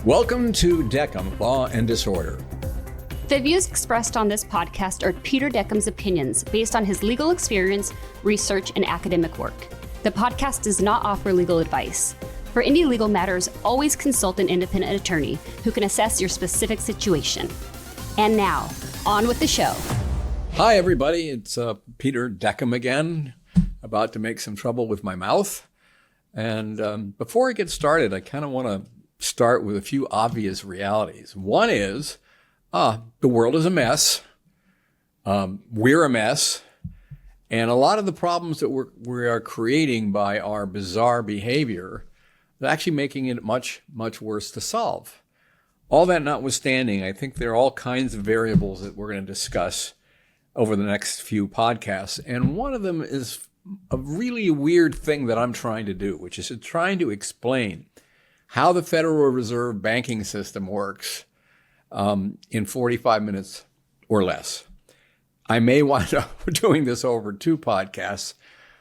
Welcome to Dekom, Law and Disorder. The views expressed on this podcast are Peter Dekom's opinions based on his legal experience, research, and academic work. The podcast does not offer legal advice. For any legal matters, always consult an independent attorney who can assess your specific situation. And now, on with the show. Hi, everybody. It's Peter Dekom again, about to make some trouble with my mouth. And before I get started, I kind of want to start with a few obvious realities. One is the world is a mess. We're a mess. And a lot of the problems that we are creating by our bizarre behavior is actually making it much, much worse to solve. All that notwithstanding, I think there are all kinds of variables that we're going to discuss over the next few podcasts. And one of them is a really weird thing that I'm trying to do, which is trying to explain how the Federal Reserve banking system works in 45 minutes or less. I may wind up doing this over 2 podcasts,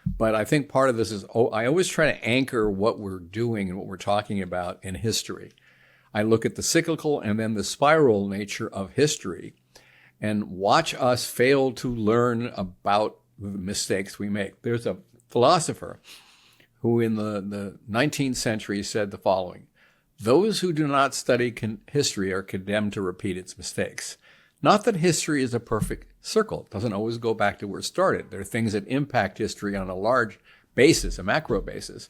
but I think part of this is I always try to anchor what we're doing and what we're talking about in history. I look at the cyclical and then the spiral nature of history and watch us fail to learn about the mistakes we make. There's a philosopher who in the 19th century said the following: those who do not study history are condemned to repeat its mistakes. Not that history is a perfect circle. It doesn't always go back to where it started. There are things that impact history on a large basis, a macro basis,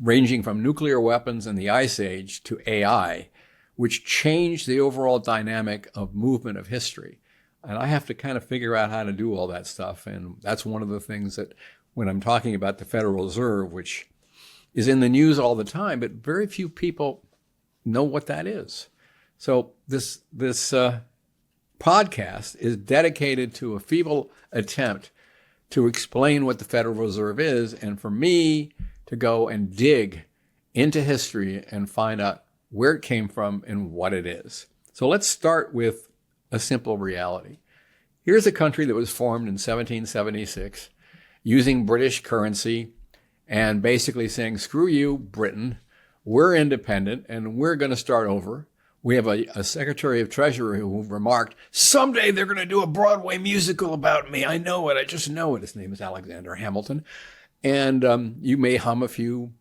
ranging from nuclear weapons in the Ice Age to AI, which changed the overall dynamic of movement of history. And I have to kind of figure out how to do all that stuff. And that's one of the things that when I'm talking about the Federal Reserve, which is in the news all the time, but very few people know what that is. So this podcast is dedicated to a feeble attempt to explain what the Federal Reserve is, and for me to go and dig into history and find out where it came from and what it is. So let's start with a simple reality. Here's a country that was formed in 1776 using British currency and basically saying, screw you, Britain. We're independent and we're going to start over. We have a Secretary of Treasury who remarked, someday they're going to do a Broadway musical about me. I know it. I just know it. His name is Alexander Hamilton. And you may hum a few,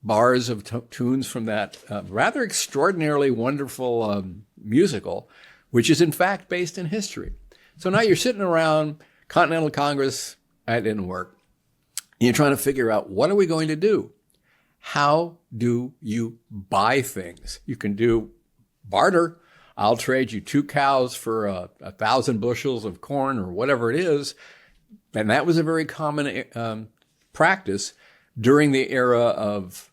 bars of tunes from that rather extraordinarily wonderful musical, which is in fact based in history. So now you're sitting around Continental Congress. That didn't work. You're trying to figure out, what are we going to do? How do you buy things? You can do barter. I'll trade you 2 cows for 1,000 bushels of corn or whatever it is. And that was a very common practice during the era of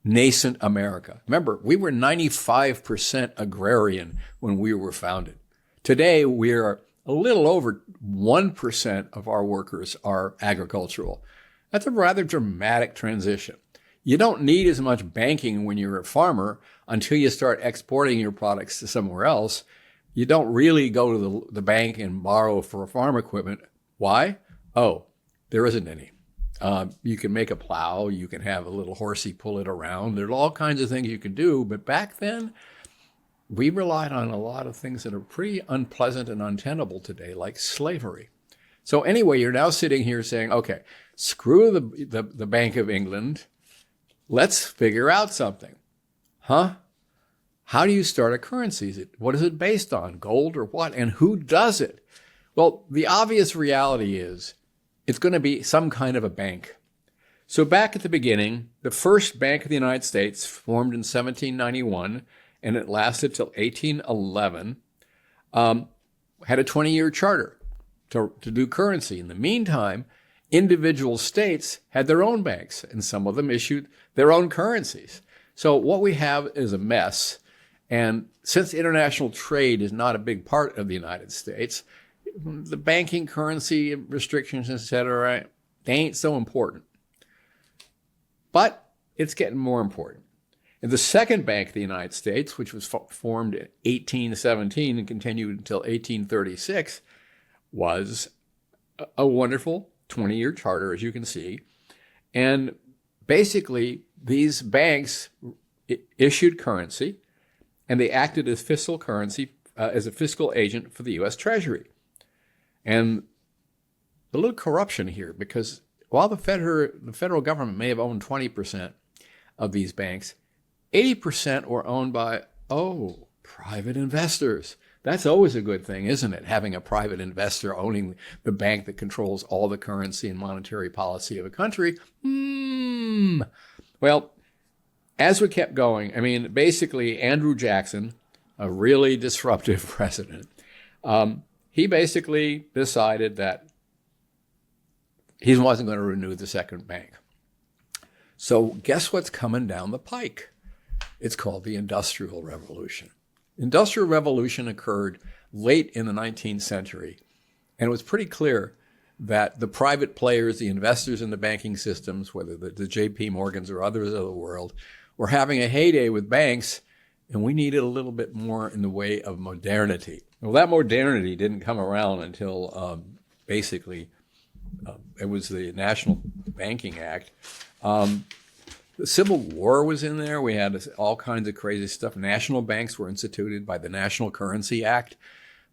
nascent America. Remember, we were 95% agrarian when we were founded. Today, we are a little over 1% of our workers are agricultural. That's a rather dramatic transition. You don't need as much banking when you're a farmer until you start exporting your products to somewhere else. You don't really go to the bank and borrow for farm equipment. Why? Oh, there isn't any. You can make a plow. You can have a little horsey pull it around. There are all kinds of things you can do. But back then, we relied on a lot of things that are pretty unpleasant and untenable today, like slavery. So anyway, you're now sitting here saying, okay, screw the Bank of England. Let's figure out something. How do you start a currency? What is it based on? Gold or what? And who does it? Well, the obvious reality is it's going to be some kind of a bank. So back at the beginning, the first Bank of the United States formed in 1791, and it lasted till 1811, had a 20-year charter to do currency. In the meantime, individual states had their own banks, and some of them issued their own currencies. So what we have is a mess. And since international trade is not a big part of the United States, the banking, currency restrictions, et cetera, they ain't so important. But it's getting more important. And the second Bank of the United States, which was formed in 1817 and continued until 1836, was a wonderful 20-year charter, as you can see. And basically, these banks issued currency, and they acted as fiscal currency, as a fiscal agent for the U.S. Treasury. And a little corruption here, because while the federal government may have owned 20% of these banks, 80% were owned by, private investors. That's always a good thing, isn't it? Having a private investor owning the bank that controls all the currency and monetary policy of a country. Well, as we kept going, I mean, basically Andrew Jackson, a really disruptive president, he basically decided that he wasn't going to renew the second bank. So guess what's coming down the pike? It's called the Industrial Revolution. Industrial Revolution occurred late in the 19th century, and it was pretty clear that the private players, the investors in the banking systems, whether the J.P. Morgans or others of the world, were having a heyday with banks, and we needed a little bit more in the way of modernity. Well, that modernity didn't come around until it was the National Banking Act. The Civil War was in there. We had all kinds of crazy stuff. National banks were instituted by the National Currency Act.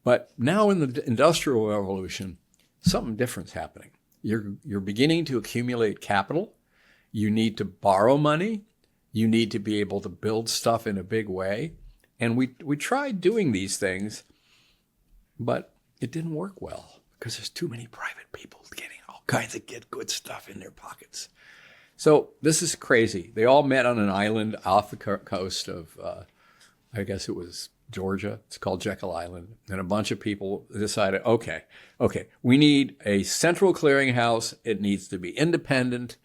But now in the Industrial Revolution, something different's happening. You're beginning to accumulate capital. You need to borrow money. You need to be able to build stuff in a big way. And we tried doing these things, but it didn't work well because there's too many private people getting all kinds of good stuff in their pockets. So this is crazy. They all met on an island off the coast of, I guess it was Georgia. It's called Jekyll Island. And a bunch of people decided, okay, we need a central clearinghouse. It needs to be independent,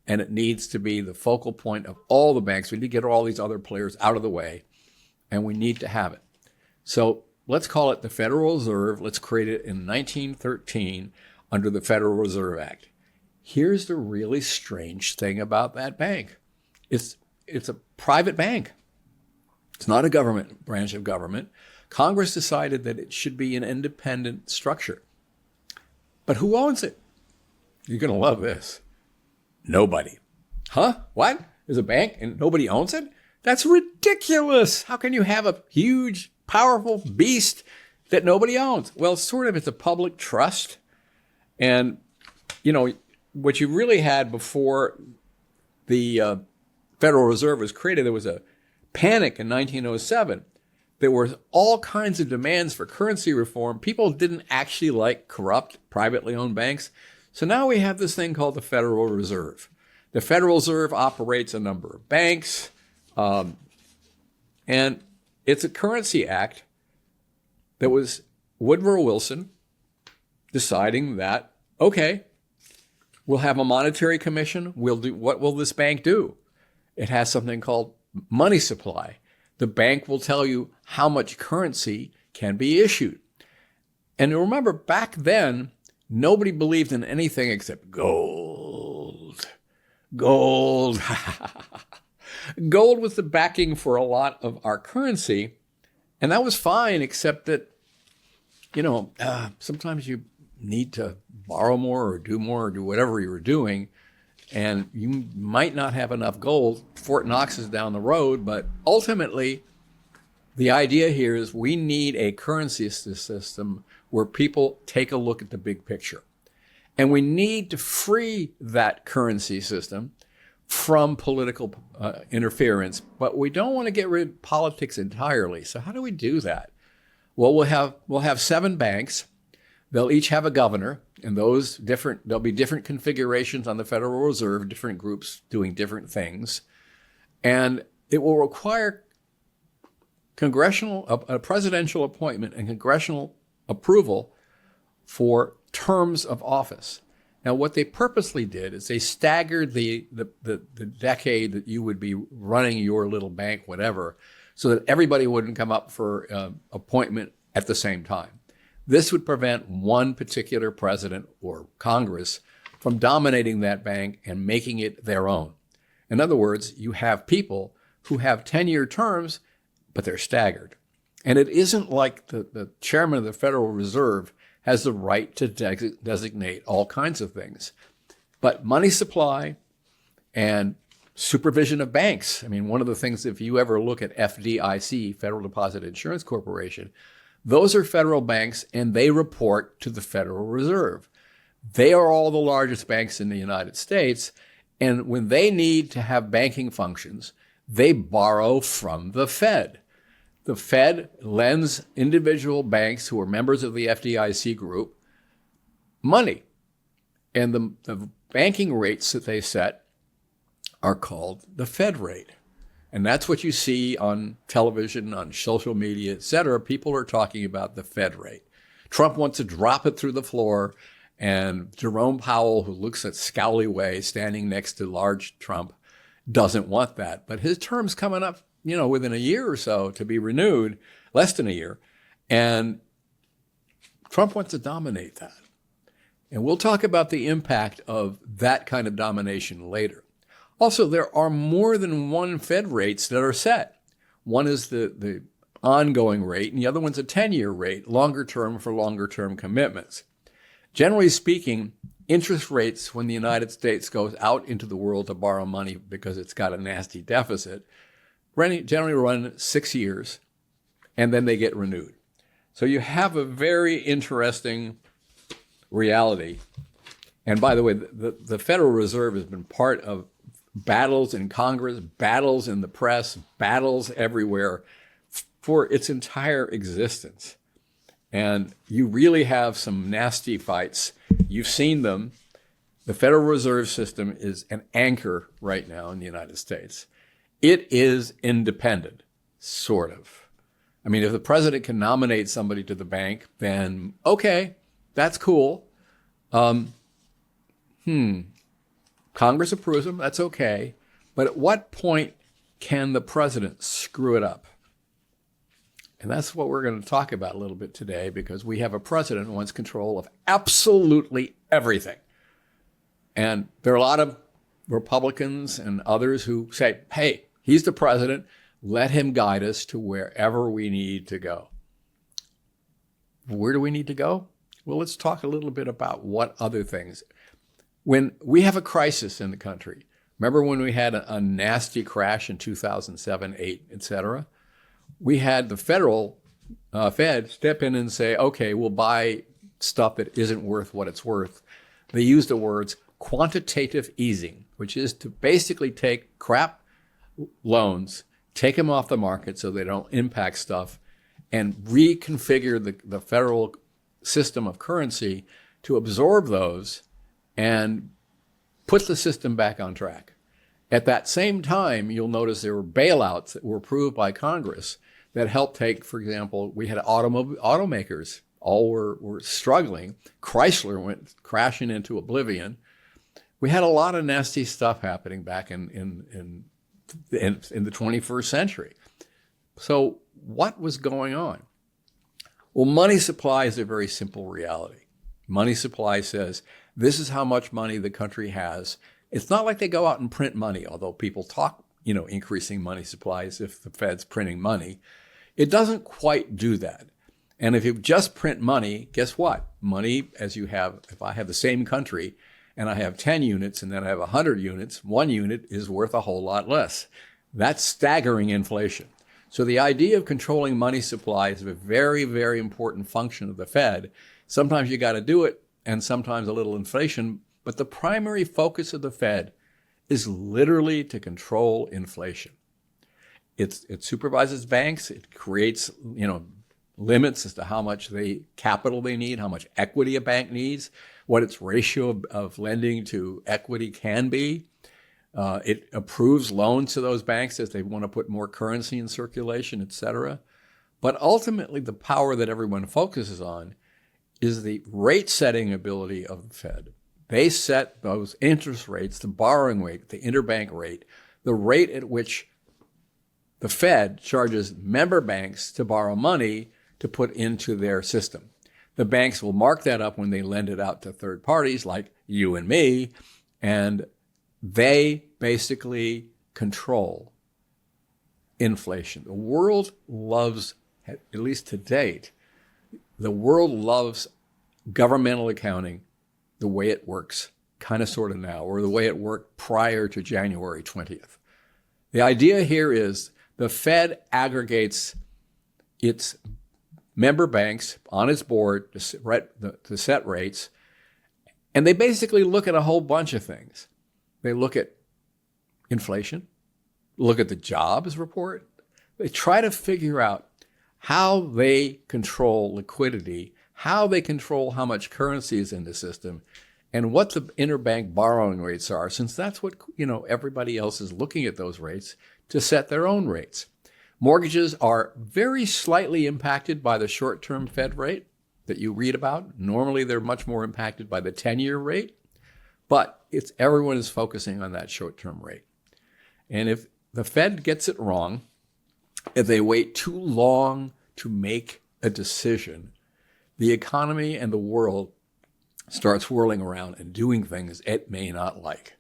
and it needs to be the focal point of all the banks. We need to get all these other players out of the way, and we need to have it. So let's call it the Federal Reserve. Let's create it in 1913 under the Federal Reserve Act. Here's the really strange thing about that bank. It's a private bank. It's not a government branch of government. Congress decided that it should be an independent structure. But who owns it? You're going to love this. Nobody. Huh? What? There's a bank and nobody owns it? That's ridiculous. How can you have a huge, powerful beast that nobody owns? Well, it's a public trust. And, what you really had before the Federal Reserve was created, there was a panic in 1907. There were all kinds of demands for currency reform. People didn't actually like corrupt, privately owned banks. So now we have this thing called the Federal Reserve. The Federal Reserve operates a number of banks, and it's a currency act that was Woodrow Wilson deciding that, okay, we'll have a monetary commission. What will this bank do? It has something called money supply. The bank will tell you how much currency can be issued. And remember, back then, nobody believed in anything except gold. Gold. Gold was the backing for a lot of our currency. And that was fine, except that, sometimes you need to borrow more or do whatever you were doing. And you might not have enough gold. Fort Knox is down the road. But ultimately, the idea here is we need a currency system where people take a look at the big picture. And we need to free that currency system from political interference. But we don't want to get rid of politics entirely. So how do we do that? Well, we'll have 7 banks. They'll each have a governor, and there'll be different configurations on the Federal Reserve, different groups doing different things. And it will require a presidential appointment and congressional approval for terms of office. Now, what they purposely did is they staggered the decade that you would be running your little bank, whatever, so that everybody wouldn't come up for appointment at the same time. This would prevent one particular president or Congress from dominating that bank and making it their own. In other words, you have people who have 10-year terms, but they're staggered. And it isn't like the chairman of the Federal Reserve has the right to designate all kinds of things. But money supply and supervision of banks. I mean, one of the things, if you ever look at FDIC, Federal Deposit Insurance Corporation, those are federal banks and they report to the Federal Reserve. They are all the largest banks in the United States. And when they need to have banking functions, they borrow from the Fed. The Fed lends individual banks who are members of the FDIC group money. And the banking rates that they set are called the Fed rate. And that's what you see on television, on social media, et cetera. People are talking about the Fed rate. Trump wants to drop it through the floor. And Jerome Powell, who looks at scowly way, standing next to large Trump, doesn't want that. But his term's coming up, within a year or so to be renewed, less than a year. And Trump wants to dominate that. And we'll talk about the impact of that kind of domination later. Also, there are more than one Fed rates that are set. One is the ongoing rate, and the other one's a 10-year rate, longer term for longer term commitments. Generally speaking, interest rates when the United States goes out into the world to borrow money because it's got a nasty deficit, generally run 6 years, and then they get renewed. So you have a very interesting reality. And by the way, the Federal Reserve has been part of battles in Congress, battles in the press, battles everywhere for its entire existence. And you really have some nasty fights. You've seen them. The Federal Reserve System is an anchor right now in the United States. It is independent, sort of. I mean, if the president can nominate somebody to the bank, then okay, that's cool. Congress approves them, that's okay. But at what point can the president screw it up? And that's what we're going to talk about a little bit today, because we have a president who wants control of absolutely everything. And there are a lot of Republicans and others who say, hey, he's the president, let him guide us to wherever we need to go. Where do we need to go? Well, let's talk a little bit about what other things. When we have a crisis in the country, remember when we had a nasty crash in 2007, 8, et cetera? We had the federal Fed step in and say, okay, we'll buy stuff that isn't worth what it's worth. They used the words quantitative easing, which is to basically take crap loans, take them off the market so they don't impact stuff, and reconfigure the federal system of currency to absorb those and put the system back on track. At that same time, you'll notice there were bailouts that were approved by Congress that helped take, for example, we had automakers, all were struggling. Chrysler went crashing into oblivion. We had a lot of nasty stuff happening back in the 21st century. So what was going on? Well, money supply is a very simple reality. Money supply says, this is how much money the country has. It's not like they go out and print money, although people talk, increasing money supplies if the Fed's printing money. It doesn't quite do that. And if you just print money, guess what? Money, as you have, if I have the same country and I have 10 units and then I have 100 units, 1 unit is worth a whole lot less. That's staggering inflation. So the idea of controlling money supply is a very, very important function of the Fed. Sometimes you got to do it, and sometimes a little inflation. But the primary focus of the Fed is literally to control inflation. It supervises banks. It creates, limits as to how much capital they need, how much equity a bank needs, what its ratio of lending to equity can be. It approves loans to those banks as they want to put more currency in circulation, et cetera. But ultimately, the power that everyone focuses on is the rate-setting ability of the Fed. They set those interest rates, the borrowing rate, the interbank rate, the rate at which the Fed charges member banks to borrow money to put into their system. The banks will mark that up when they lend it out to third parties like you and me, and they basically control inflation. The world loves, at least to date, the world loves governmental accounting the way it works kind of sort of now, or the way it worked prior to January 20th. The idea here is the Fed aggregates its member banks on its board to set rates, and they basically look at a whole bunch of things. They look at inflation, look at the jobs report. They try to figure out how they control liquidity, how they control how much currency is in the system, and what the interbank borrowing rates are, since that's what, everybody else is looking at those rates to set their own rates. Mortgages are very slightly impacted by the short-term Fed rate that you read about. Normally, they're much more impacted by the 10-year rate, but everyone is focusing on that short-term rate. And if the Fed gets it wrong, if they wait too long to make a decision, the economy and the world starts whirling around and doing things it may not like.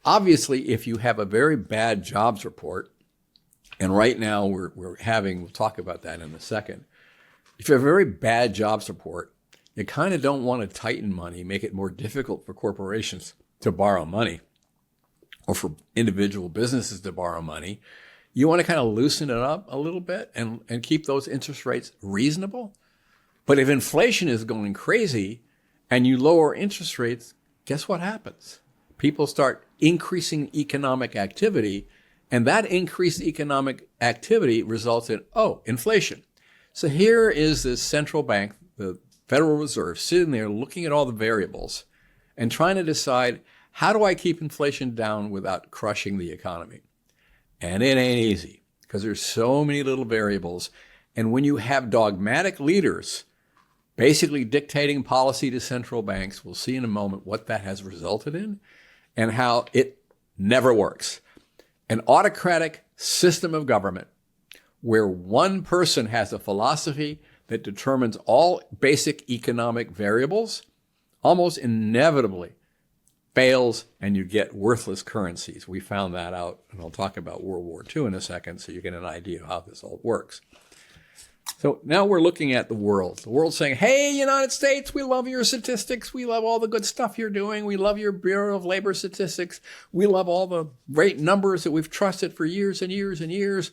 Obviously, if you have a very bad jobs report, and right now we'll talk about that in a second. If you have a very bad jobs report, you kind of don't want to tighten money, make it more difficult for corporations to borrow money or for individual businesses to borrow money. You want to kind of loosen it up a little bit and keep those interest rates reasonable. But if inflation is going crazy and you lower interest rates, guess what happens? People start increasing economic activity, and that increased economic activity results in, inflation. So here is this central bank, the Federal Reserve, sitting there looking at all the variables and trying to decide, how do I keep inflation down without crushing the economy? And it ain't easy because there's so many little variables. And when you have dogmatic leaders basically dictating policy to central banks, we'll see in a moment what that has resulted in and how it never works. An autocratic system of government where one person has a philosophy that determines all basic economic variables almost inevitably fails, and you get worthless currencies. We found that out, and I'll talk about World War II in a second so you get an idea of how this all works. So now we're looking at the world. The world's saying, hey, United States, we love your statistics. We love all the good stuff you're doing. We love your Bureau of Labor Statistics. We love all the great numbers that we've trusted for years and years and years.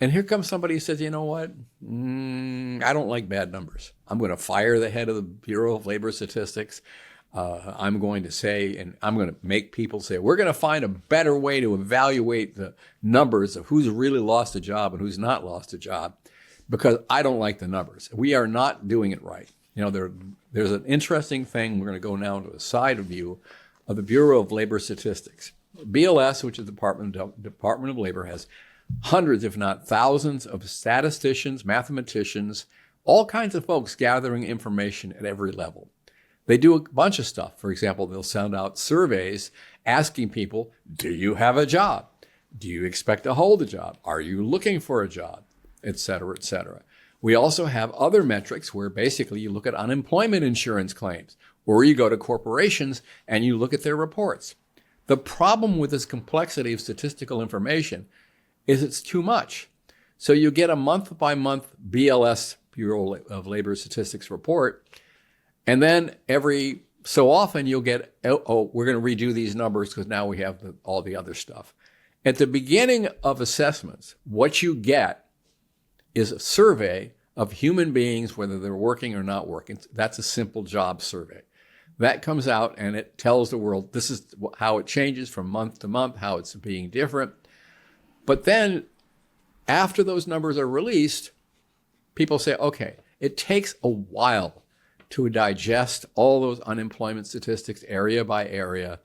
And here comes somebody who says, you know what? I don't like bad numbers. I'm going to fire the head of the Bureau of Labor Statistics. I'm going to say, and I'm going to make people say, we're going to find a better way to evaluate the numbers of who's really lost a job and who's not lost a job, because I don't like the numbers. We are not doing it right. There's an interesting thing. We're going to go now to a side view of the Bureau of Labor Statistics. BLS, which is the Department of Labor, has hundreds, if not thousands, of statisticians, mathematicians, all kinds of folks gathering information at every level. They do a bunch of stuff. For example, they'll send out surveys asking people, do you have a job? Do you expect to hold a job? Are you looking for a job? Et cetera, et cetera. We also have other metrics where basically you look at unemployment insurance claims, or you go to corporations and you look at their reports. The problem with this complexity of statistical information is it's too much. So you get a month-by-month BLS, Bureau of Labor Statistics report, and then every so often you'll get, we're going to redo these numbers because now we have all the other stuff. At the beginning of assessments, what you get is a survey of human beings, whether they're working or not working. That's a simple job survey. That comes out and it tells the world this is how it changes from month to month, how it's being different. But then after those numbers are released, people say, okay, it takes a while to digest all those unemployment statistics area by area.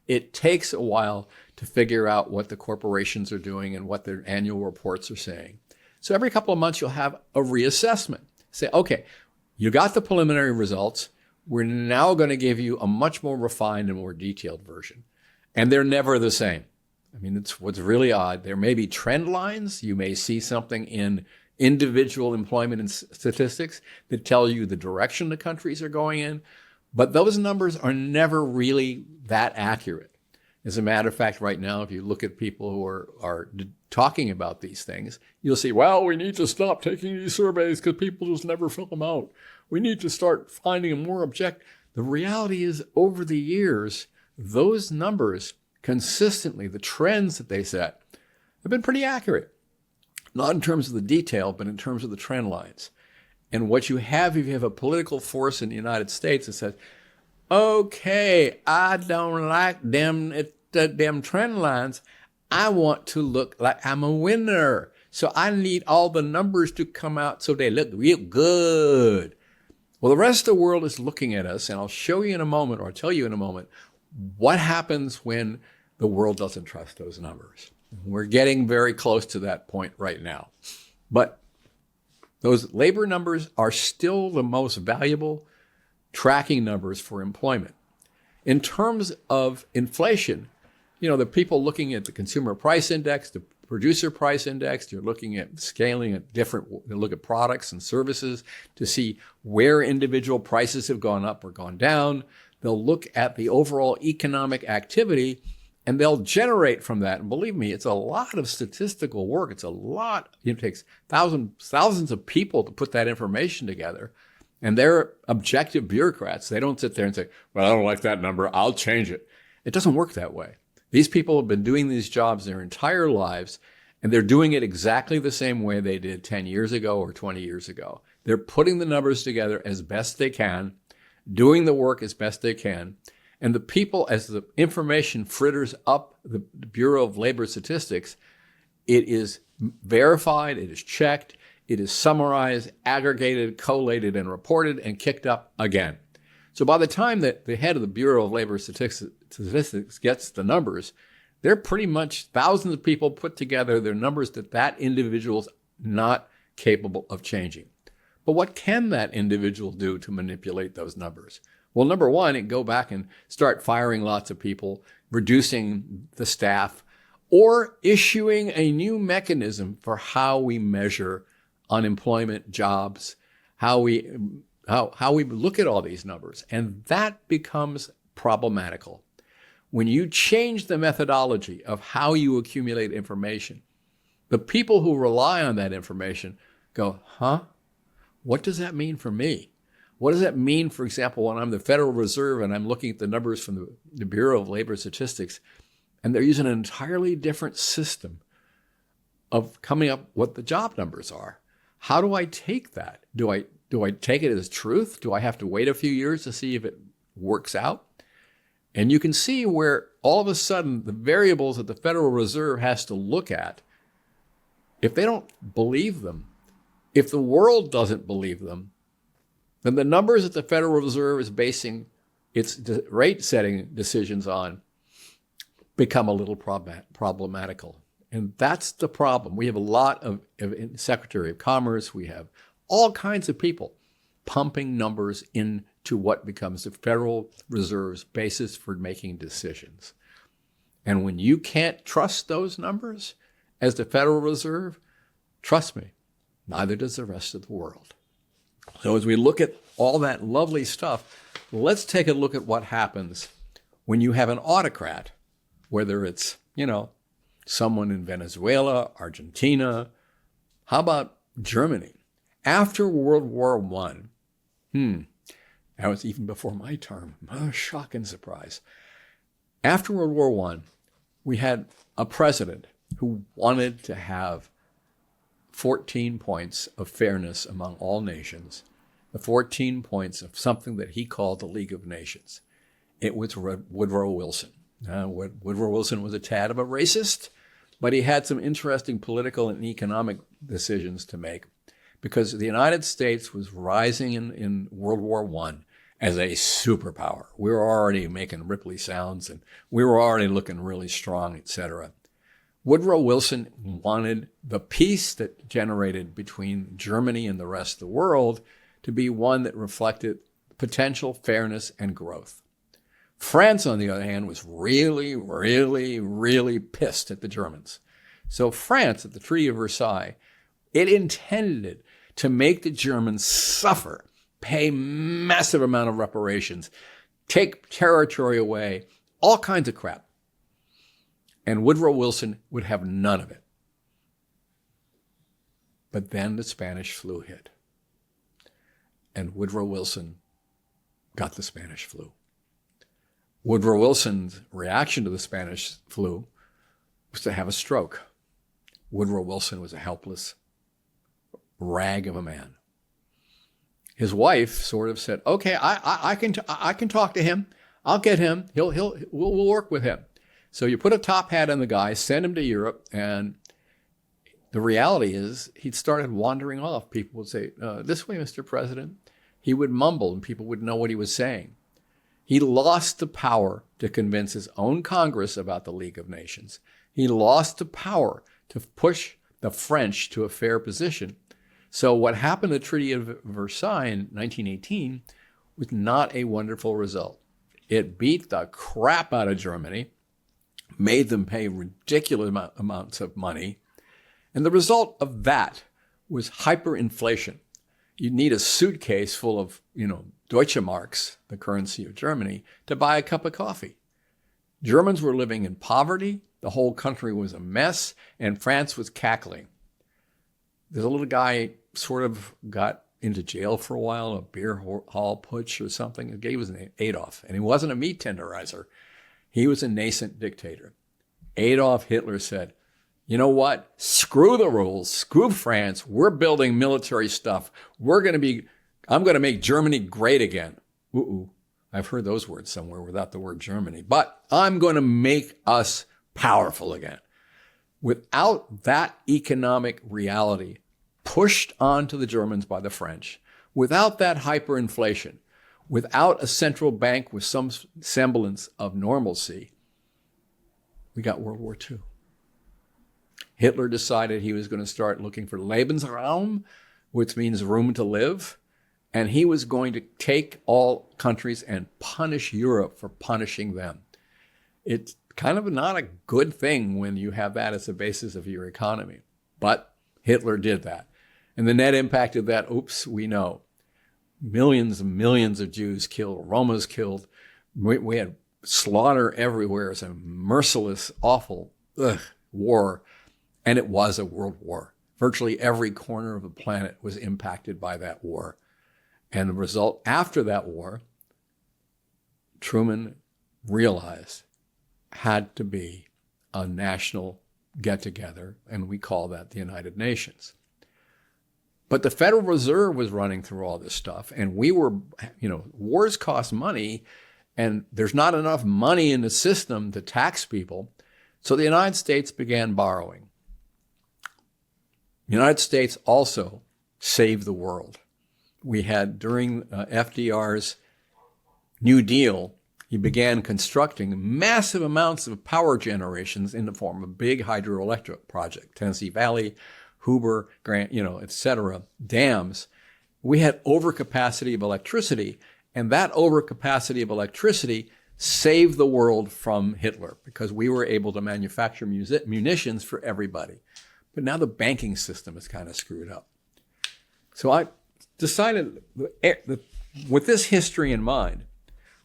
It takes a while to figure out what the corporations are doing and what their annual reports are saying. So every couple of months, you'll have a reassessment. Say, okay, you got the preliminary results. We're now going to give you a much more refined and more detailed version. And they're never the same. I mean, it's what's really odd. There may be trend lines. You may see something in individual employment and statistics that tell you the direction the countries are going in. But those numbers are never really that accurate. As a matter of fact, right now, if you look at people who are talking about these things, you'll see, well, we need to stop taking these surveys because people just never fill them out. We need to start finding a more objective. The reality is, over the years, those numbers consistently, the trends that they set, have been pretty accurate. Not in terms of the detail, but in terms of the trend lines. And what you have, if you have a political force in the United States that says, okay, I don't like them trend lines. I want to look like I'm a winner. So I need all the numbers to come out so they look real good. Well, the rest of the world is looking at us, and I'll show you in a moment, or I'll tell you in a moment, what happens when the world doesn't trust those numbers. We're getting very close to that point right now. But those labor numbers are still the most valuable tracking numbers for employment. In terms of inflation, the people looking at the consumer price index, the producer price index, you're looking at scaling at look at products and services to see where individual prices have gone up or gone down. They'll look at the overall economic activity, and they'll generate from that. And believe me, it's a lot of statistical work. It's a lot. It takes thousands of people to put that information together. And they're objective bureaucrats. They don't sit there and say, well, I don't like that number, I'll change it. It doesn't work that way. These people have been doing these jobs their entire lives, and they're doing it exactly the same way they did 10 years ago or 20 years ago. They're putting the numbers together as best they can, doing the work as best they can. And the people, as the information fritters up the Bureau of Labor Statistics, it is verified, it is checked, it is summarized, aggregated, collated, and reported, and kicked up again. So by the time that the head of the Bureau of Labor Statistics gets the numbers, they're pretty much thousands of people put together their numbers that individual's not capable of changing. But what can that individual do to manipulate those numbers? Well, number one, it can go back and start firing lots of people, reducing the staff, or issuing a new mechanism for how we measure unemployment, jobs, how we look at all these numbers. And that becomes problematical. When you change the methodology of how you accumulate information, the people who rely on that information go, what does that mean for me? What does that mean, for example, when I'm the Federal Reserve and I'm looking at the numbers from the Bureau of Labor Statistics, and they're using an entirely different system of coming up what the job numbers are? How do I take that? Do I take it as truth? Do I have to wait a few years to see if it works out? And you can see where all of a sudden the variables that the Federal Reserve has to look at, if they don't believe them, if the world doesn't believe them, then the numbers that the Federal Reserve is basing its rate-setting decisions on become a little problematical. And that's the problem. We have a lot of Secretary of Commerce. We have all kinds of people pumping numbers into what becomes the Federal Reserve's basis for making decisions. And when you can't trust those numbers as the Federal Reserve, trust me, neither does the rest of the world. So as we look at all that lovely stuff, let's take a look at what happens when you have an autocrat, whether it's, someone in Venezuela, Argentina. How about Germany? After World War I, that was even before my term, shock and surprise. After World War I, we had a president who wanted to have 14 points of fairness among all nations, the 14 points of something that he called the League of Nations. It was Woodrow Wilson. Woodrow Wilson was a tad of a racist, but he had some interesting political and economic decisions to make because the United States was rising in World War I as a superpower. We were already making Ripley sounds, and we were already looking really strong, etc. Woodrow Wilson wanted the peace that generated between Germany and the rest of the world to be one that reflected potential fairness and growth. France, on the other hand, was really, really, really pissed at the Germans. So France, at the Treaty of Versailles, it intended to make the Germans suffer, pay massive amount of reparations, take territory away, all kinds of crap. And Woodrow Wilson would have none of it. But then the Spanish flu hit. And Woodrow Wilson got the Spanish flu. Woodrow Wilson's reaction to the Spanish flu was to have a stroke. Woodrow Wilson was a helpless rag of a man. His wife sort of said, "Okay, I can talk to him. I'll get him. We'll work with him." So you put a top hat on the guy, send him to Europe, and the reality is he'd started wandering off. People would say, "This way, Mr. President." He would mumble, and people would know what he was saying. He lost the power to convince his own Congress about the League of Nations. He lost the power to push the French to a fair position. So what happened at the Treaty of Versailles in 1918 was not a wonderful result. It beat the crap out of Germany, made them pay ridiculous amounts of money. And the result of that was hyperinflation. You'd need a suitcase full of, Deutsche Marks, the currency of Germany, to buy a cup of coffee. Germans were living in poverty. The whole country was a mess, and France was cackling. There's a little guy sort of got into jail for a while, a beer hall putsch or something. He was an Adolf, and he wasn't a meat tenderizer. He was a nascent dictator. Adolf Hitler said, "You know what? Screw the rules. Screw France. We're building military stuff. I'm going to make Germany great again." Ooh, I've heard those words somewhere without the word Germany. But I'm going to make us powerful again. Without that economic reality pushed onto the Germans by the French, without that hyperinflation, without a central bank with some semblance of normalcy, we got World War II. Hitler decided he was going to start looking for Lebensraum, which means room to live, and he was going to take all countries and punish Europe for punishing them. It's kind of not a good thing when you have that as the basis of your economy. But Hitler did that. And the net impact of that, we know. Millions and millions of Jews killed, Romas killed. We had slaughter everywhere. It's a merciless, awful war. And it was a world war. Virtually every corner of the planet was impacted by that war. And the result after that war, Truman realized had to be a national get-together, and we call that the United Nations. But the Federal Reserve was running through all this stuff, and we were, wars cost money, and there's not enough money in the system to tax people. So the United States began borrowing. The United States also saved the world. We had, during FDR's New Deal, he began constructing massive amounts of power generations in the form of big hydroelectric projects, Tennessee Valley, Hoover, Grant, et cetera, dams. We had overcapacity of electricity, and that overcapacity of electricity saved the world from Hitler because we were able to manufacture munitions for everybody. But now the banking system is kind of screwed up. So I decided, with this history in mind,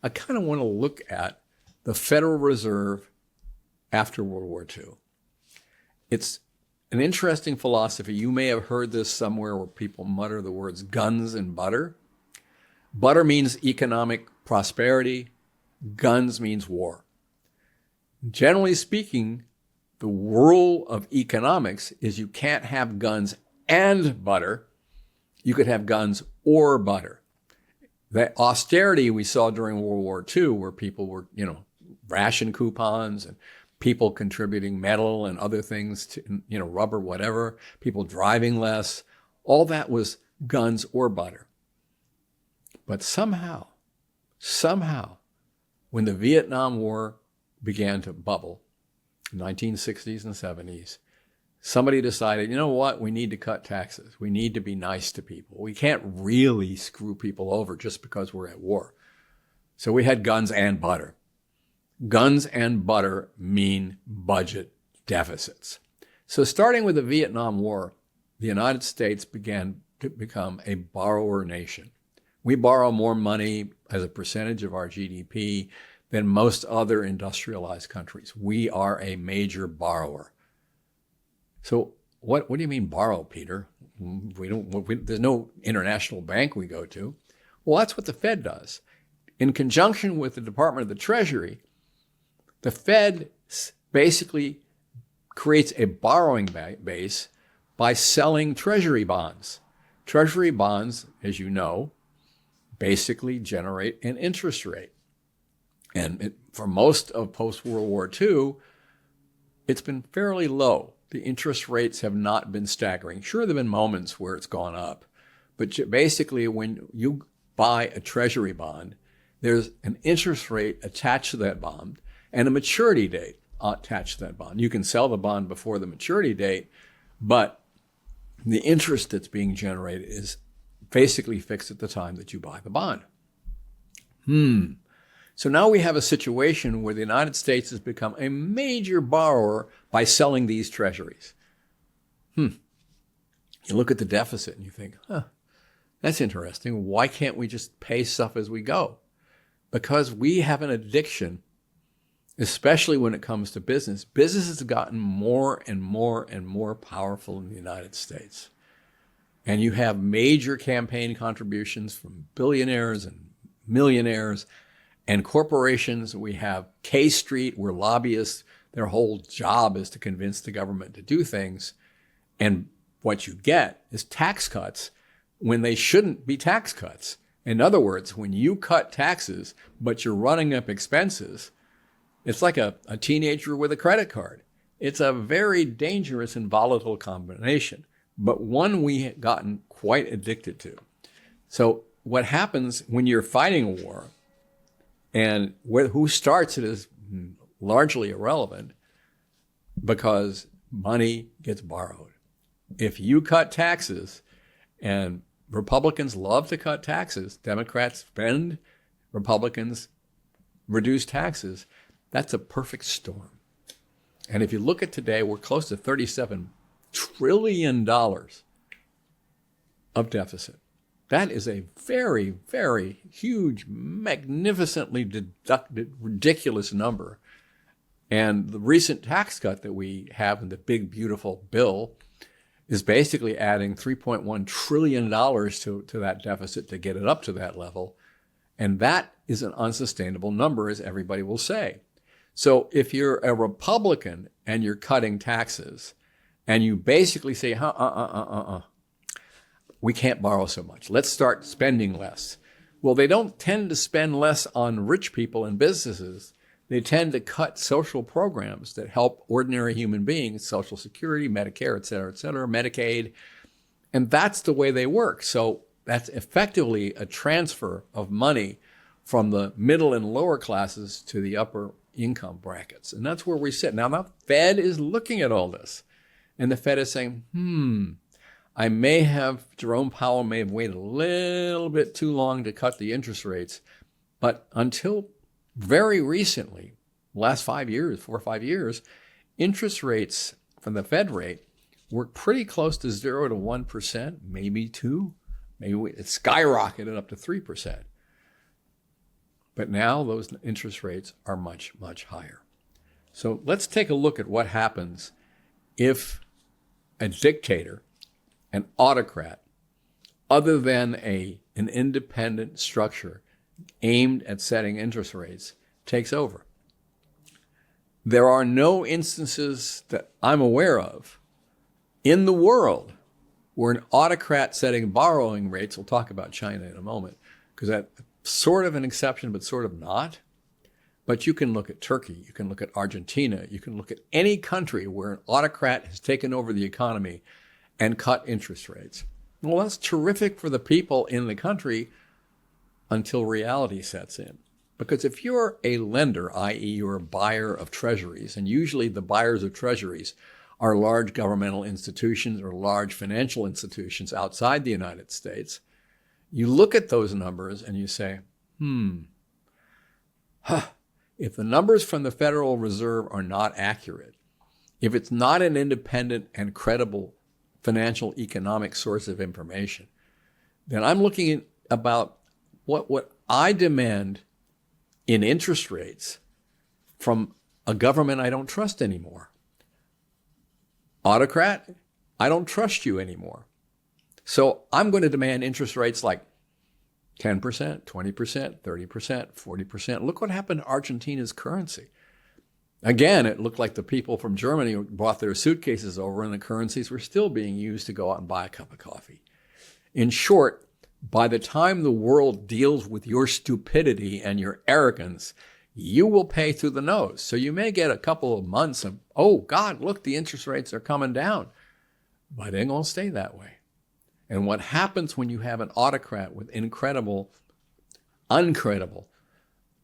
I kind of want to look at the Federal Reserve after World War II. It's an interesting philosophy. You may have heard this somewhere where people mutter the words guns and butter. Butter means economic prosperity. Guns means war. Generally speaking, the rule of economics is you can't have guns and butter. You could have guns or butter. The austerity we saw during World War II, where people were, ration coupons and people contributing metal and other things to, rubber, whatever, people driving less, all that was guns or butter. But somehow, when the Vietnam War began to bubble, in the 1960s and 70s, somebody decided, you know what, we need to cut taxes. We need to be nice to people. We can't really screw people over just because we're at war. So we had guns and butter. Guns and butter mean budget deficits. So starting with the Vietnam War, the United States began to become a borrower nation. We borrow more money as a percentage of our GDP than most other industrialized countries. We are a major borrower. So what do you mean borrow, Peter? There's no international bank we go to. Well, that's what the Fed does. In conjunction with the Department of the Treasury, the Fed basically creates a borrowing base by selling Treasury bonds. Treasury bonds, as you know, basically generate an interest rate. And for most of post-World War II, it's been fairly low. The interest rates have not been staggering. Sure, there have been moments where it's gone up, but basically when you buy a Treasury bond, there's an interest rate attached to that bond and a maturity date attached to that bond. You can sell the bond before the maturity date, but the interest that's being generated is basically fixed at the time that you buy the bond. So now we have a situation where the United States has become a major borrower by selling these treasuries. You look at the deficit and you think, that's interesting. Why can't we just pay stuff as we go? Because we have an addiction, especially when it comes to business. Business has gotten more and more and more powerful in the United States. And you have major campaign contributions from billionaires and millionaires and corporations. We have K Street, where lobbyists, their whole job is to convince the government to do things. And what you get is tax cuts when they shouldn't be tax cuts. In other words, when you cut taxes, but you're running up expenses, it's like a teenager with a credit card. It's a very dangerous and volatile combination, but one we have gotten quite addicted to. So what happens when you're fighting a war, and who starts it is largely irrelevant because money gets borrowed. If you cut taxes, and Republicans love to cut taxes, Democrats spend, Republicans reduce taxes, that's a perfect storm. And if you look at today, we're close to $37 trillion of deficit. That is a very, very huge, magnificently deducted, ridiculous number. And the recent tax cut that we have in the big, beautiful bill is basically adding $3.1 trillion to that deficit to get it up to that level. And that is an unsustainable number, as everybody will say. So if you're a Republican and you're cutting taxes, and you basically say, we can't borrow so much. Let's start spending less. Well, they don't tend to spend less on rich people and businesses. They tend to cut social programs that help ordinary human beings, Social Security, Medicare, et cetera, Medicaid. And that's the way they work. So that's effectively a transfer of money from the middle and lower classes to the upper income brackets. And that's where we sit. Now, the Fed is looking at all this. And the Fed is saying, Jerome Powell may have waited a little bit too long to cut the interest rates. But until very recently, last 4 or 5 years, interest rates from the Fed rate were pretty close to 0 to 1%, maybe 2%. Maybe it skyrocketed up to 3%. But now those interest rates are much, much higher. So let's take a look at what happens if a dictator, an autocrat, other than an independent structure aimed at setting interest rates, takes over. There are no instances that I'm aware of in the world where an autocrat setting borrowing rates, we'll talk about China in a moment, because that's sort of an exception, but sort of not. But you can look at Turkey, you can look at Argentina, you can look at any country where an autocrat has taken over the economy and cut interest rates. Well, that's terrific for the people in the country until reality sets in. Because if you're a lender, i.e. you're a buyer of treasuries, and usually the buyers of treasuries are large governmental institutions or large financial institutions outside the United States, you look at those numbers and you say, if the numbers from the Federal Reserve are not accurate, if it's not an independent and credible financial economic source of information, then I'm looking at about what I demand in interest rates from a government I don't trust anymore. Autocrat, I don't trust you anymore. So I'm going to demand interest rates like 10%, 20%, 30%, 40%. Look what happened to Argentina's currency. Again, it looked like the people from Germany brought their suitcases over and the currencies were still being used to go out and buy a cup of coffee. In short, by the time the world deals with your stupidity and your arrogance, you will pay through the nose. So you may get a couple of months of, oh God, look, the interest rates are coming down. But it ain't going to stay that way. And what happens when you have an autocrat with uncredible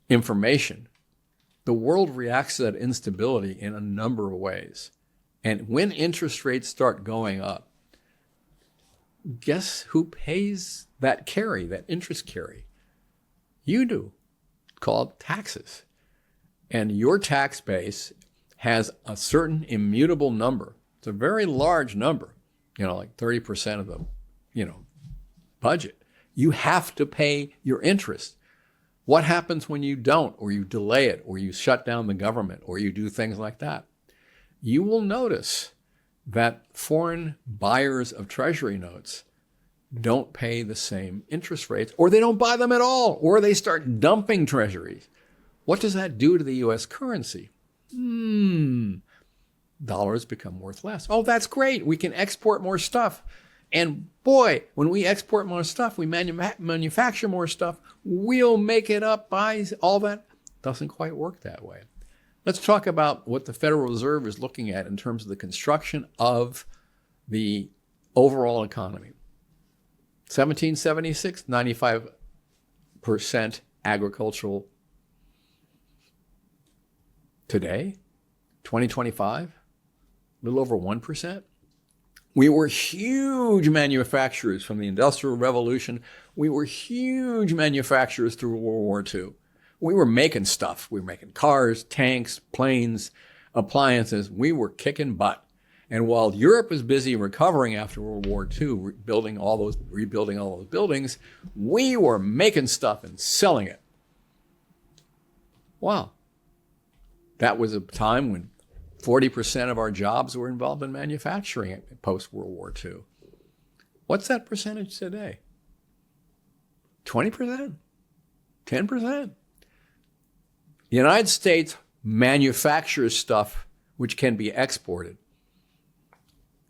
information, the world reacts to that instability in a number of ways. And when interest rates start going up, guess who pays that carry, that interest carry? You do, called taxes. And your tax base has a certain immutable number. It's a very large number, like 30% of the, budget. You have to pay your interest. What happens when you don't, or you delay it, or you shut down the government, or you do things like that? You will notice that foreign buyers of treasury notes don't pay the same interest rates, or they don't buy them at all, or they start dumping treasuries. What does that do to the U.S. currency? Dollars become worth less. Oh, that's great. We can export more stuff. And boy, when we export more stuff, we manufacture more stuff, we'll make it up by all that. Doesn't quite work that way. Let's talk about what the Federal Reserve is looking at in terms of the construction of the overall economy. 1776, 95% agricultural. Today, 2025, a little over 1%. We were huge manufacturers from the Industrial Revolution. We were huge manufacturers through World War II. We were making stuff. We were making cars, tanks, planes, appliances. We were kicking butt. And while Europe was busy recovering after World War II, rebuilding all those buildings, we were making stuff and selling it. Wow. That was a time when 40% of our jobs were involved in manufacturing post-World War II. What's that percentage today? 20%? 10%? The United States manufactures stuff which can be exported,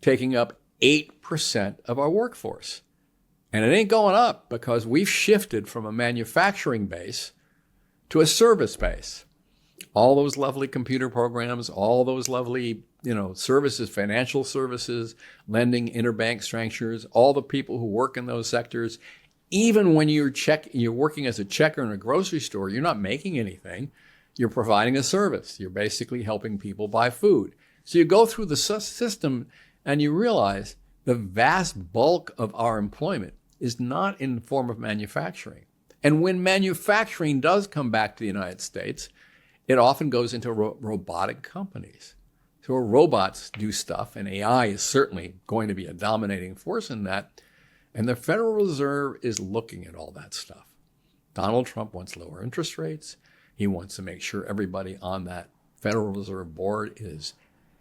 taking up 8% of our workforce. And it ain't going up because we've shifted from a manufacturing base to a service base. All those lovely computer programs, all those lovely, services, financial services, lending, interbank structures, all the people who work in those sectors, even when you're working as a checker in a grocery store, you're not making anything. You're providing a service. You're basically helping people buy food. So you go through the system and you realize the vast bulk of our employment is not in the form of manufacturing. And when manufacturing does come back to the United States, it often goes into robotic companies. So robots do stuff, and AI is certainly going to be a dominating force in that. And the Federal Reserve is looking at all that stuff. Donald Trump wants lower interest rates. He wants to make sure everybody on that Federal Reserve board is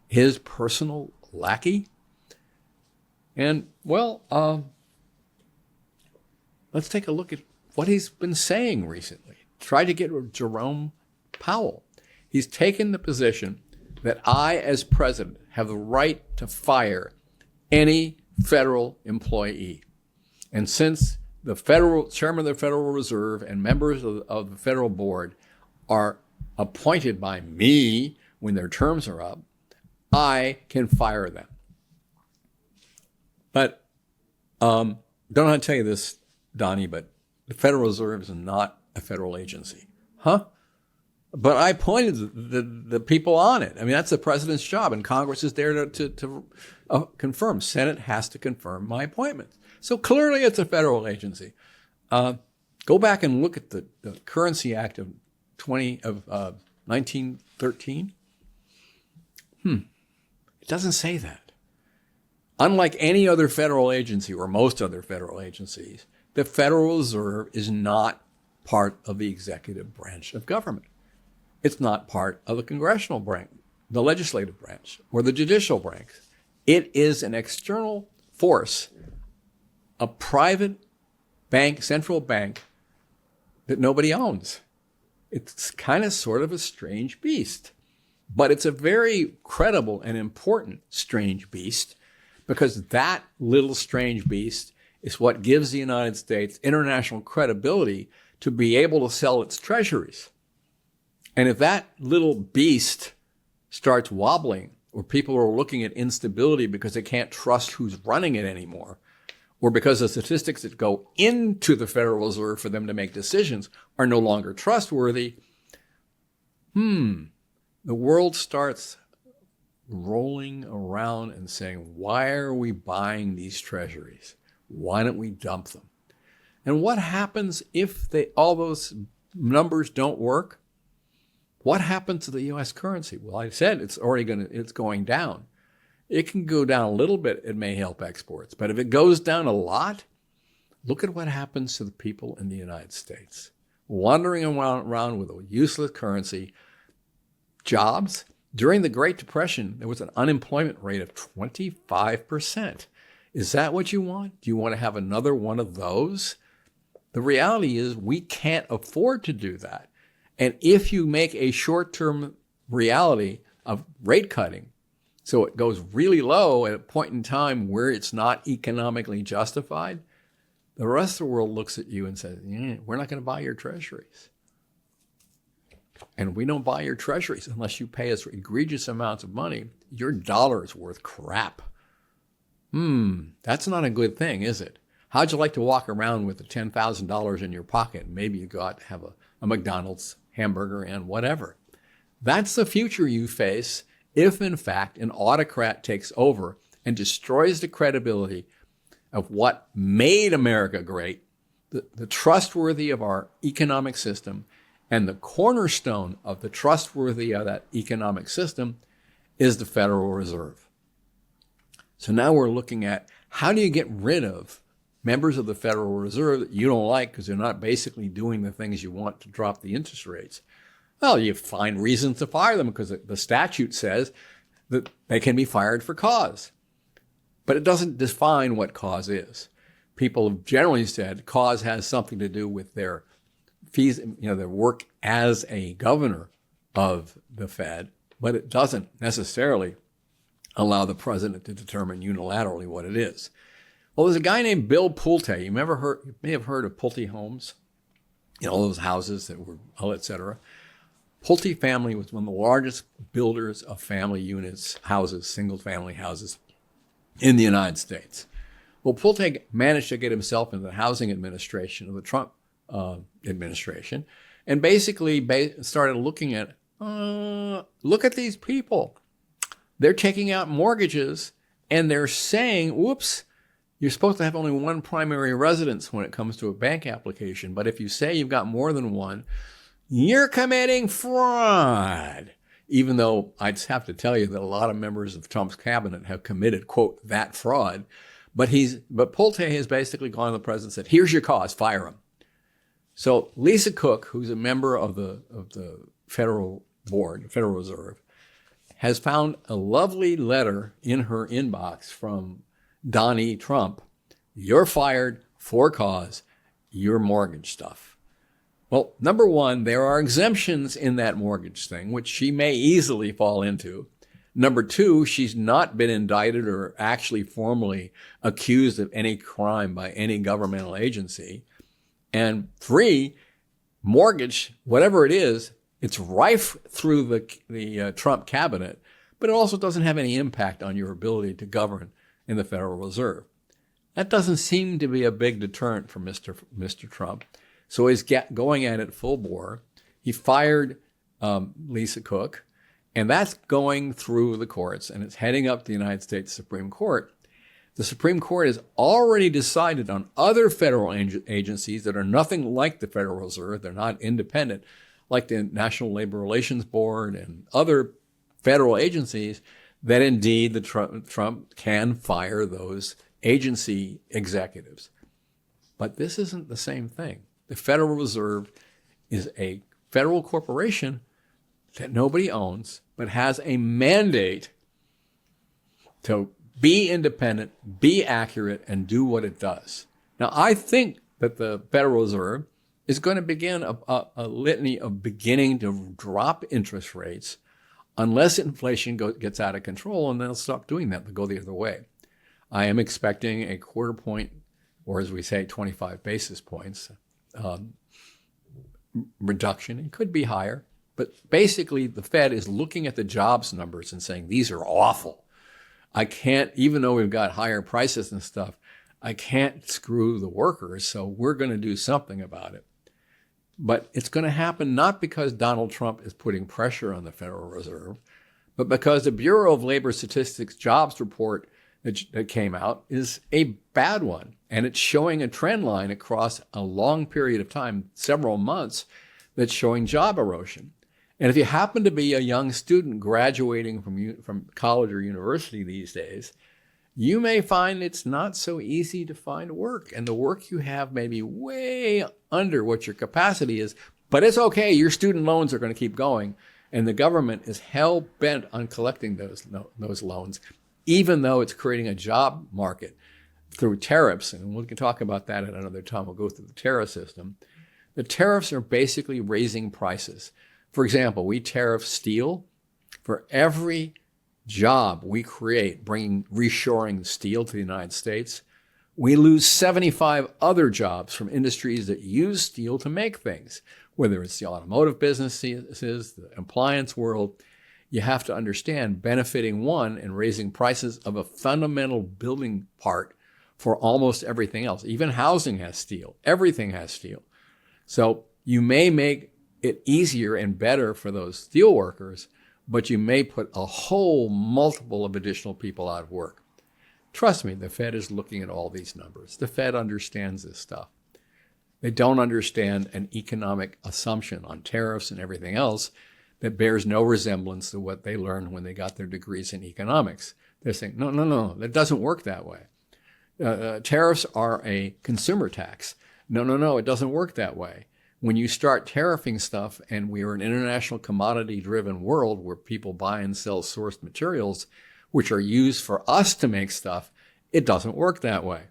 his personal lackey. And, let's take a look at what he's been saying recently. Try to get Jerome Powell. He's taken the position that I, as president, have the right to fire any federal employee. And since the chairman of the Federal Reserve and members of the federal board are appointed by me when their terms are up, I can fire them. But don't know how to tell you this, Donnie, but the Federal Reserve is not a federal agency. Huh? But I appointed the people on it. I mean, that's the president's job, and Congress is there to confirm. Senate has to confirm my appointments. So clearly it's a federal agency. Go back and look at the Currency Act of 1913. It doesn't say that. Unlike any other federal agency, or most other federal agencies, the Federal Reserve is not part of the executive branch of government. It's not part of the congressional branch, the legislative branch, or the judicial branch. It is an external force, a private bank, central bank, that nobody owns. It's kind of sort of a strange beast, but it's a very credible and important strange beast, because that little strange beast is what gives the United States international credibility to be able to sell its treasuries. And if that little beast starts wobbling, or people are looking at instability because they can't trust who's running it anymore, or because the statistics that go into the Federal Reserve for them to make decisions are no longer trustworthy, the world starts rolling around and saying, why are we buying these treasuries? Why don't we dump them? And what happens if all those numbers don't work? What happens to the U.S. currency? Well, I said it's going down. It can go down a little bit. It may help exports. But if it goes down a lot, look at what happens to the people in the United States. Wandering around with a useless currency. Jobs. During the Great Depression, there was an unemployment rate of 25%. Is that what you want? Do you want to have another one of those? The reality is we can't afford to do that. And if you make a short-term reality of rate cutting, so it goes really low at a point in time where it's not economically justified, the rest of the world looks at you and says, we're not going to buy your treasuries. And we don't buy your treasuries unless you pay us egregious amounts of money. Your dollar is worth crap. That's not a good thing, is it? How'd you like to walk around with the $10,000 in your pocket? Maybe you got to have a McDonald's hamburger and whatever. That's the future you face if, in fact, an autocrat takes over and destroys the credibility of what made America great, the trustworthy of our economic system, and the cornerstone of the trustworthy of that economic system is the Federal Reserve. So now we're looking at how do you get rid of members of the Federal Reserve that you don't like because they're not basically doing the things you want to drop the interest rates. Well, you find reasons to fire them because the statute says that they can be fired for cause. But it doesn't define what cause is. People have generally said cause has something to do with their fees, their work as a governor of the Fed, but it doesn't necessarily allow the president to determine unilaterally what it is. Well, there's a guy named Bill Pulte. You may have heard of Pulte homes, all those houses that were, et cetera. Pulte family was one of the largest builders of family units, houses, single-family houses in the United States. Well, Pulte managed to get himself into the housing administration of the Trump administration, and basically started looking at, look at these people. They're taking out mortgages, and they're saying, whoops, you're supposed to have only one primary residence when it comes to a bank application. But if you say you've got more than one, you're committing fraud. Even though I'd have to tell you that a lot of members of Trump's cabinet have committed, quote, that fraud. But Pulte has basically gone to the president and said, here's your cause, fire him. So Lisa Cook, who's a member of the Federal Board, Federal Reserve, has found a lovely letter in her inbox from Donnie Trump. You're fired for cause, your mortgage stuff. Well, number one, there are exemptions in that mortgage thing, which she may easily fall into. Number two, she's not been indicted or actually formally accused of any crime by any governmental agency. And three, mortgage, whatever it is, it's rife through the Trump cabinet, but it also doesn't have any impact on your ability to govern in the Federal Reserve. That doesn't seem to be a big deterrent for Mr. Trump. So he's going at it full bore. He fired Lisa Cook, and that's going through the courts, and it's heading up the United States Supreme Court. The Supreme Court has already decided on other federal agencies that are nothing like the Federal Reserve. They're not independent, like the National Labor Relations Board and other federal agencies, that indeed the Trump can fire those agency executives. But this isn't the same thing. The Federal Reserve is a federal corporation that nobody owns, but has a mandate to be independent, be accurate, and do what it does. Now, I think that the Federal Reserve is going to begin a litany of beginning to drop interest rates unless inflation gets out of control, and they'll stop doing that. They'll go the other way. I am expecting a quarter point, or as we say, 25 basis points reduction. It could be higher, but basically the Fed is looking at the jobs numbers and saying, these are awful. I can't, even though we've got higher prices and stuff, I can't screw the workers, so we're going to do something about it. But it's going to happen not because Donald Trump is putting pressure on the Federal Reserve, but because the Bureau of Labor Statistics jobs report that came out is a bad one. And it's showing a trend line across a long period of time, several months, that's showing job erosion. And if you happen to be a young student graduating from college or university these days, you may find it's not so easy to find work. And the work you have may be way under what your capacity is, but it's okay. Your student loans are going to keep going. And the government is hell-bent on collecting those loans, even though it's creating a job market through tariffs. And we can talk about that at another time. We'll go through the tariff system. The tariffs are basically raising prices. For example, we tariff steel. For every job we create reshoring steel to the United States, we lose 75 other jobs from industries that use steel to make things, whether it's the automotive businesses, the appliance world. You have to understand benefiting one and raising prices of a fundamental building part for almost everything else. Even housing has steel. Everything has steel. So you may make it easier and better for those steel workers, but you may put a whole multiple of additional people out of work. Trust me, the Fed is looking at all these numbers. The Fed understands this stuff. They don't understand an economic assumption on tariffs and everything else that bears no resemblance to what they learned when they got their degrees in economics. They're saying, no, that doesn't work that way. Tariffs are a consumer tax. No, it doesn't work that way. When you start tariffing stuff, and we are an international commodity-driven world where people buy and sell sourced materials, which are used for us to make stuff, it doesn't work that way.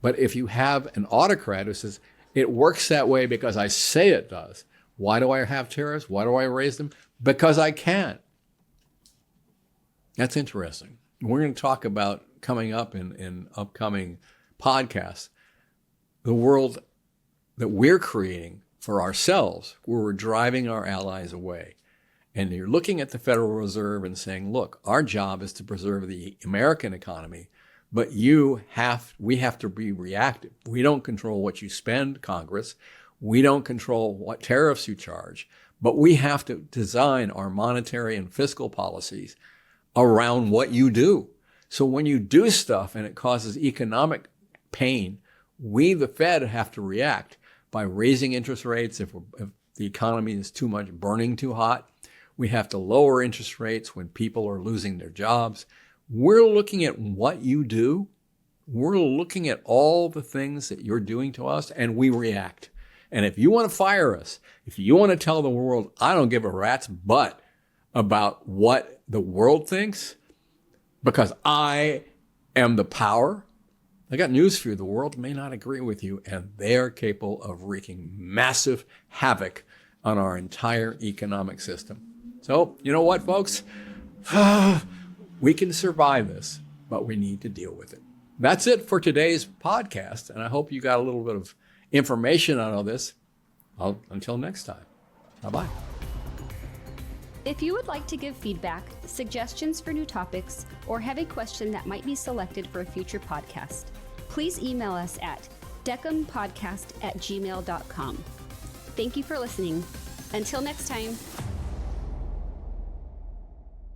But if you have an autocrat who says, it works that way because I say it does, why do I have tariffs? Why do I raise them? Because I can. That's interesting. We're going to talk about, coming up in upcoming podcasts, the world that we're creating for ourselves, where we're driving our allies away. And you're looking at the Federal Reserve and saying, look, our job is to preserve the American economy, but we have to be reactive. We don't control what you spend, Congress. We don't control what tariffs you charge, but we have to design our monetary and fiscal policies around what you do. So when you do stuff and it causes economic pain, we, the Fed, have to react by raising interest rates. If the economy is too much, burning too hot, we have to lower interest rates when people are losing their jobs. We're looking at what you do. We're looking at all the things that you're doing to us, and we react. And if you want to fire us, if you want to tell the world, I don't give a rat's butt about what the world thinks, because I am the power, I got news for you. The world may not agree with you, and they're capable of wreaking massive havoc on our entire economic system. So, you know what, folks? We can survive this, but we need to deal with it. That's it for today's podcast, and I hope you got a little bit of information on all this. Until next time, bye-bye. If you would like to give feedback, suggestions for new topics, or have a question that might be selected for a future podcast, please email us at dekompodcast@gmail.com. Thank you for listening. Until next time.